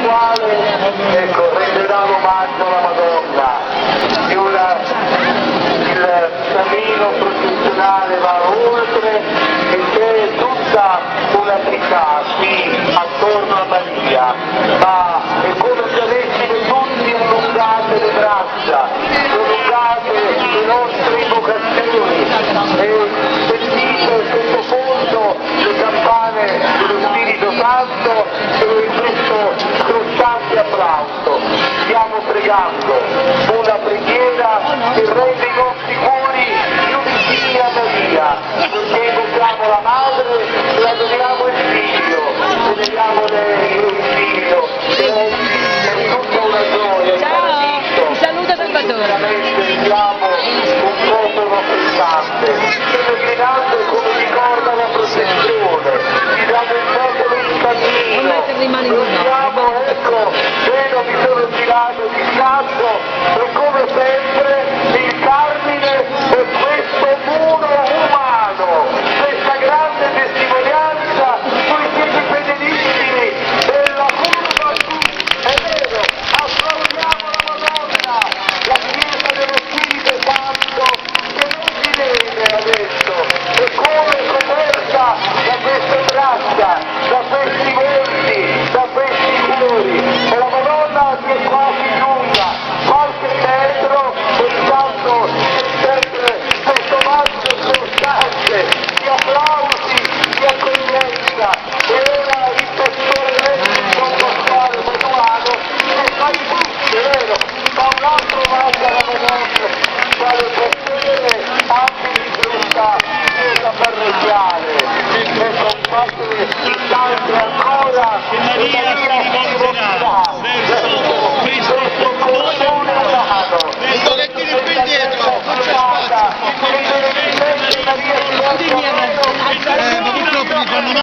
quale renderà l'omaggio alla Madonna. Il cammino processionale va oltre e c'è tutta una città qui attorno a Maria, ma è come se avessimo tutti allungate le braccia, allungate le nostre invocazioni e sentite sottofondo le campane dello Spirito Santo e questo scrosciante applauso. Stiamo pregando una preghiera che rende i nostri cuori più vicini a Maria, perché invochiamo la Madre e adoriamo il Figlio, veneriamo il Figlio, è tutta una gioia. Ciao, ti saluta Salvatore. Veramente siamo un popolo affrettante, pellegrinando come ricorda la processione, siamo un popolo in cammino, noi siamo, ecco, mi sono girato